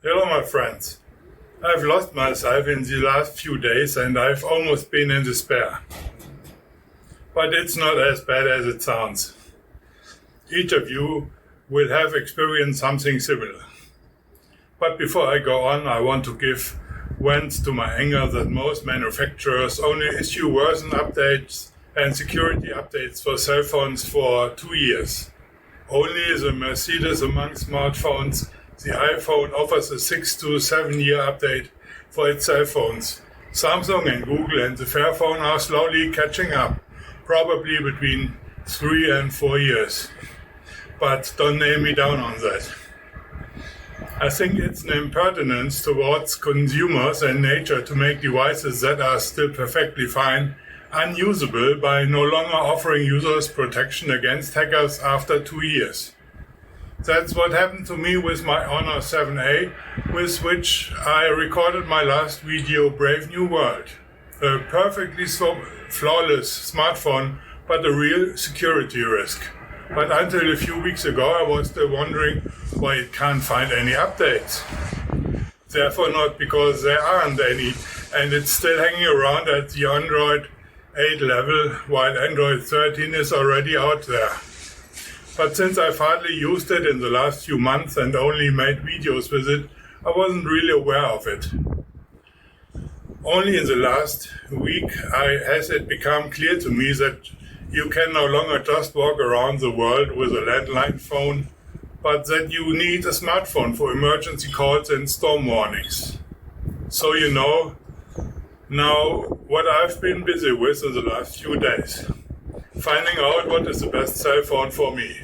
Hello, my friends. I've lost myself in the last few days and I've almost been in despair. But it's not as bad as it sounds. Each of you will have experienced something similar. But before I go on, I want to give vent to my anger that most manufacturers only issue version updates and security updates for cell phones for 2 years. Only the Mercedes among smartphones, the iPhone offers a 6 to 7 year update for its cell phones. Samsung and Google and the Fairphone are slowly catching up, probably between 3 and 4 years. But don't nail me down on that. I think it's an impertinence towards consumers and nature to make devices that are still perfectly fine unusable by no longer offering users protection against hackers after 2 years. That's what happened to me with my Honor 7A, with which I recorded my last video, Brave New World. A perfectly flawless smartphone, but a real security risk. But until a few weeks ago, I was still wondering why it can't find any updates. Therefore, not because there aren't any, and it's still hanging around at the Android 8 level, while Android 13 is already out there. But since I've hardly used it in the last few months and only made videos with it, I wasn't really aware of it. Only in the last week has it become clear to me that you can no longer just walk around the world with a landline phone, but that you need a smartphone for emergency calls and storm warnings. So you know now what I've been busy with in the last few days. Finding out what is the best cell phone for me.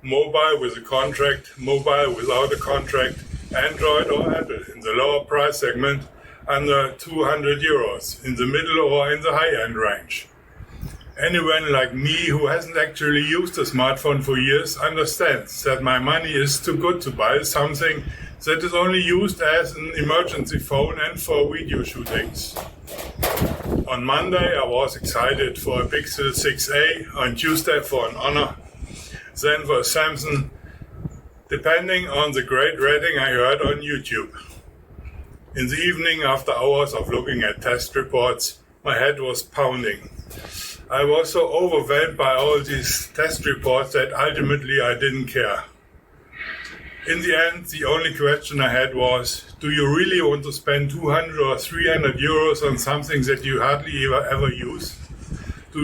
Mobile with a contract, mobile without a contract, Android or Apple in the lower price segment under 200 euros, in the middle or in the high-end range. Anyone like me who hasn't actually used a smartphone for years understands that my money is too good to buy something that is only used as an emergency phone and for video shootings. On Monday I was excited for a Pixel 6a, on Tuesday for an Honor, then for a Samsung, depending on the great rating I heard on YouTube. In the evening, after hours of looking at test reports, my head was pounding. I was so overwhelmed by all these test reports that ultimately I didn't care. In the end, the only question I had was, do you really want to spend 200 or 300 euros on something that you hardly ever use? Do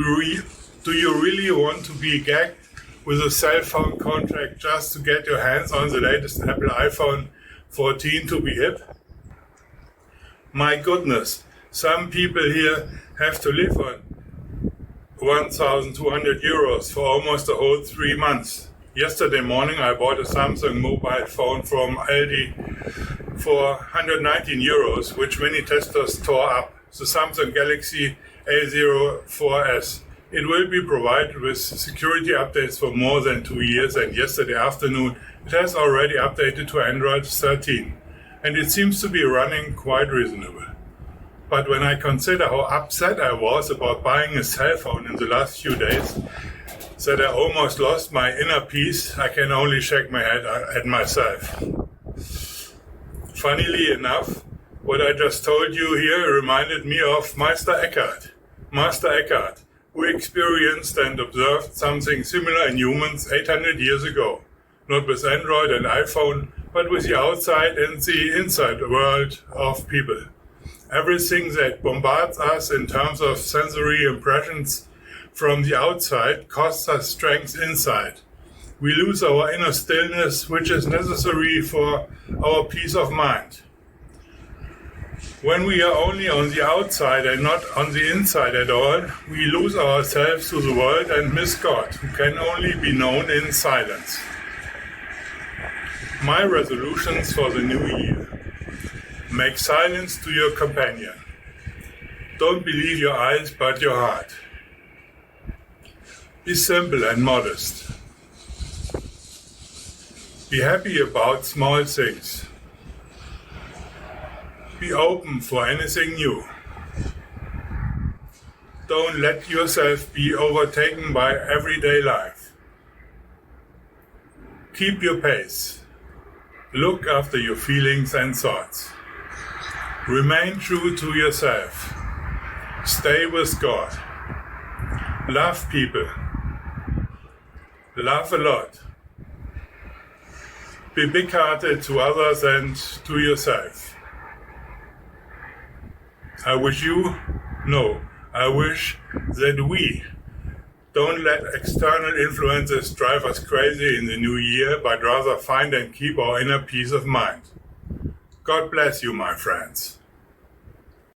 you really want to be gagged with a cell phone contract just to get your hands on the latest Apple iPhone 14 to be hip? My goodness, some people here have to live on 1,200 euros for almost a whole 3 months. Yesterday morning I bought a Samsung mobile phone from Aldi for 119 euros, which many testers tore up, the Samsung Galaxy A04s. It will be provided with security updates for more than 2 years, and yesterday afternoon it has already updated to Android 13, and it seems to be running quite reasonable. But when I consider how upset I was about buying a cell phone in the last few days, that I almost lost my inner peace, I can only shake my head at myself. Funnily enough, what I just told you here reminded me of Meister Eckhart. Master Eckhart, who experienced and observed something similar in humans 800 years ago. Not with Android and iPhone, but with the outside and the inside world of people. Everything that bombards us in terms of sensory impressions from the outside costs us strength inside. We lose our inner stillness, which is necessary for our peace of mind. When we are only on the outside and not on the inside at all, we lose ourselves to the world and miss God, who can only be known in silence. My resolutions for the new year. Make silence to your companion. Don't believe your eyes, but your heart. Be simple and modest. Be happy about small things. Be open for anything new. Don't let yourself be overtaken by everyday life. Keep your pace. Look after your feelings and thoughts. Remain true to yourself. Stay with God. Love people. Love a lot. Be big-hearted to others and to yourself. I wish that we don't let external influences drive us crazy in the new year, but rather find and keep our inner peace of mind. God bless you, my friends.